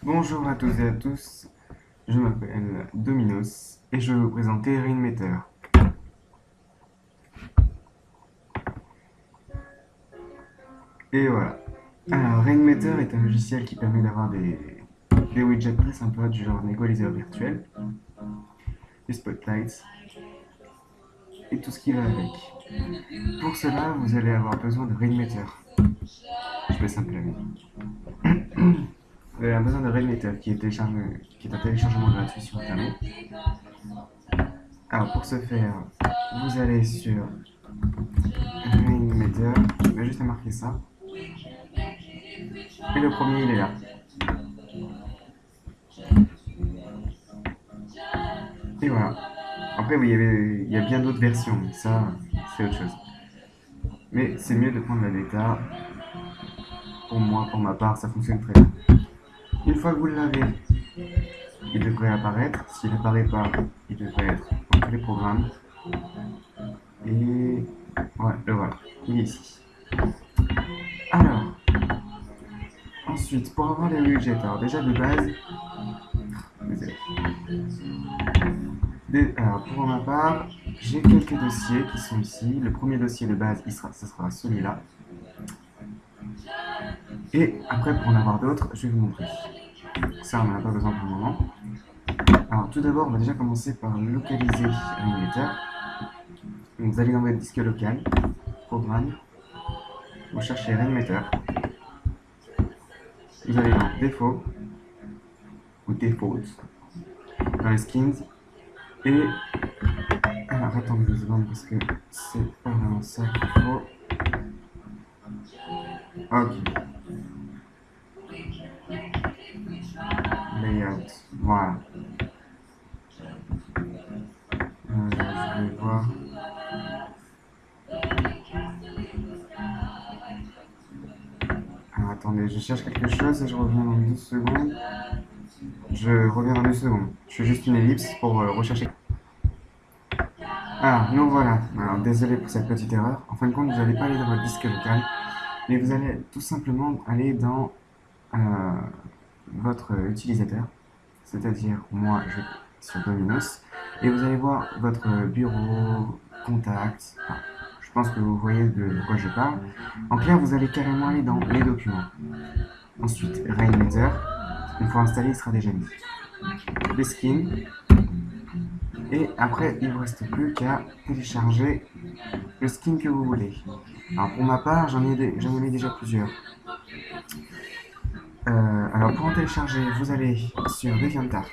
Bonjour à tous et à tous, je m'appelle Dominos et je vais vous présenter Rainmeter. Et voilà. Alors, Rainmeter est un logiciel qui permet d'avoir des widgets très sympas du genre égaliseur virtuel, des spotlights et tout ce qui va avec. Pour cela, vous allez avoir besoin de Rainmeter. Je fais simplement. Vous avez besoin de Rainmeter qui est un téléchargement gratuit sur internet. Alors pour ce faire, vous allez sur Rainmeter, je vais juste marquer ça. Et le premier, il est là. Et voilà. Après, oui, il y a bien d'autres versions, mais ça, c'est autre chose. Mais c'est mieux de prendre la bêta. Pour moi, pour ma part, ça fonctionne très bien. Une fois que vous l'avez, il devrait apparaître. S'il n'apparaît pas, il devrait être dans tous les programmes. Et ouais, le voilà. Il est ici. Alors, ensuite, pour avoir les widgets, alors déjà de base, désolé. Alors, pour ma part, j'ai quelques dossiers qui sont ici. Le premier dossier de base, ce sera celui-là. Et après, pour en avoir d'autres, je vais vous montrer. Ça, on n'en a pas besoin pour le moment. Alors, tout d'abord, on va déjà commencer par localiser l'émulateur. Vous allez dans votre disque local, programme, vous cherchez Rainmeter, vous allez dans défaut ou default, dans les skins, et alors attendez 2 secondes parce que c'est pas vraiment ça qu'il faut. Ok. Layout, voilà. Je vais voir. Alors, attendez, je cherche quelque chose et je reviens dans 2 secondes. Je reviens dans 2 secondes. Je fais juste une ellipse pour rechercher. Ah, nous voilà. Alors, désolé pour cette petite erreur. En fin de compte, vous n'allez pas aller dans votre disque local, mais vous allez tout simplement aller dans euh, votre utilisateur, c'est-à-dire moi, je vais sur Dominos, et vous allez voir votre bureau, contact. Enfin, je pense que vous voyez de quoi je parle. En clair, vous allez carrément aller dans les documents. Ensuite, Rainmeter. Une fois installé, il sera déjà mis. Les skins. Et après, il ne vous reste plus qu'à télécharger le skin que vous voulez. Alors pour ma part, j'en ai déjà plusieurs. Alors pour en télécharger, vous allez sur DeviantArt.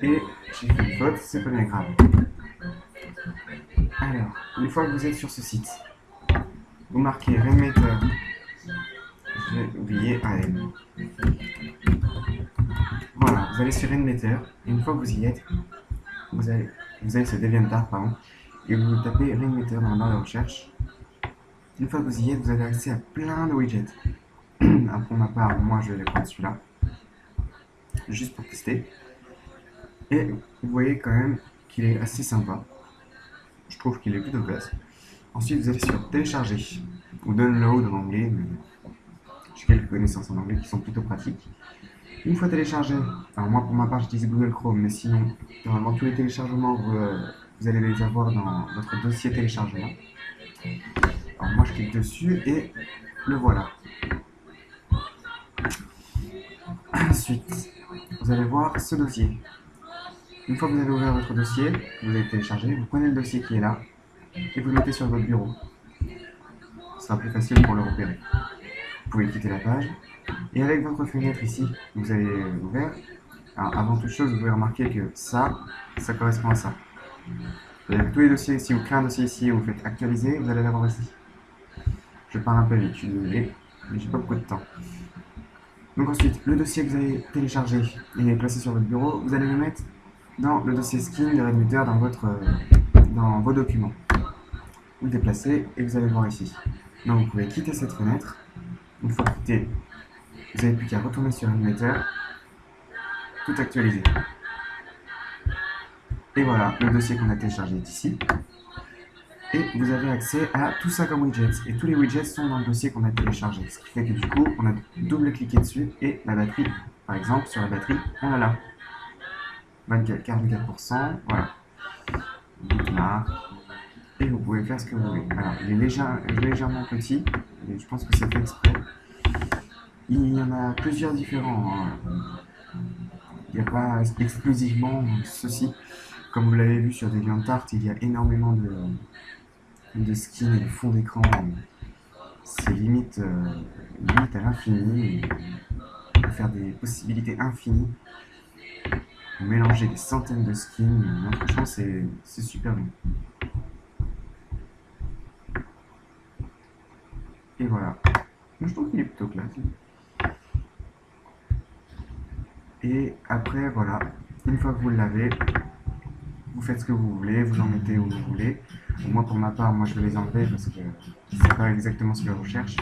Et j'ai fait une faute, c'est pas bien grave. Alors, une fois que vous êtes sur ce site, vous marquez Rainmeter. J'ai oublié AM. Voilà, vous allez sur Rainmeter, et une fois que vous y êtes, vous allez sur DeviantArt, pardon, et vous tapez Rainmeter dans la barre de recherche. Une fois que vous y êtes, vous avez accès à plein de widgets. Pour ma part, moi je vais prendre celui-là, juste pour tester. Et vous voyez quand même qu'il est assez sympa. Je trouve qu'il est plutôt classe. Ensuite, vous allez sur télécharger, ou download en anglais, mais j'ai quelques connaissances en anglais qui sont plutôt pratiques. Une fois téléchargé, alors moi pour ma part j'utilise Google Chrome, mais sinon, normalement tous les téléchargements, vous allez les avoir dans votre dossier téléchargement. Alors moi je clique dessus et le voilà. Ensuite, vous allez voir ce dossier. Une fois que vous avez ouvert votre dossier, vous avez téléchargé, vous prenez le dossier qui est là et vous le mettez sur votre bureau. Ce sera plus facile pour le repérer. Vous pouvez quitter la page et avec votre fenêtre ici, vous avez ouvert. Alors avant toute chose, vous pouvez remarquer que ça correspond à ça. C'est-à-dire que tous les dossiers, si vous créez un dossier ici et vous faites actualiser, vous allez l'avoir ici. Je parle un peu vite, je suis désolé, mais j'ai pas beaucoup de temps. Donc ensuite, le dossier que vous avez téléchargé et placé sur votre bureau, vous allez le mettre dans le dossier skin de Rainmeter dans vos documents. Vous le déplacez et vous allez le voir ici. Donc vous pouvez quitter cette fenêtre. Une fois quitté, vous n'avez plus qu'à retourner sur Rainmeter, tout actualiser. Et voilà, le dossier qu'on a téléchargé est ici. Et vous avez accès à tout ça comme widgets. Et tous les widgets sont dans le dossier qu'on a téléchargé. Ce qui fait que du coup, on a double-cliqué dessus et la batterie, par exemple, sur la batterie, on a là. 44%, voilà. Bookmark. Et vous pouvez faire ce que vous voulez. Alors, il est légèrement petit, mais je pense que c'est fait exprès. Il y en a plusieurs différents, hein. Il n'y a pas exclusivement ceci. Comme vous l'avez vu sur DeviantArt, il y a énormément de skins et de fonds d'écran. C'est limite à l'infini. On peut faire des possibilités infinies. Mélanger des centaines de skins. Non, franchement, c'est super bon. Et voilà. Moi, je trouve qu'il est plutôt classe. Et après, voilà. Une fois que vous l'avez, vous faites ce que vous voulez, vous en mettez où vous voulez. Moi, pour ma part, moi, je vais les enlever parce que c'est pas exactement ce que je recherche.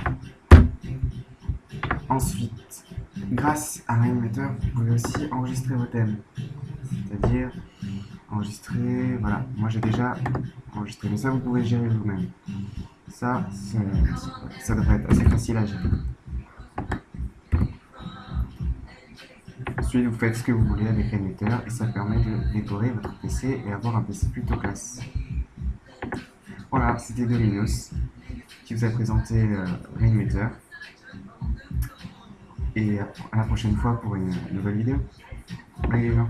Ensuite, grâce à Rainmaker, vous pouvez aussi enregistrer vos thèmes. C'est-à-dire enregistrer, voilà, moi j'ai déjà enregistré, mais ça vous pouvez gérer vous-même. Ça devrait être assez facile à gérer. Ensuite, vous faites ce que vous voulez avec Rainmaker et ça permet de décorer votre PC et avoir un PC plutôt classe. Voilà, c'était Dominos qui vous a présenté Rainmaker. Et à la prochaine fois pour une nouvelle vidéo. Bye les gens.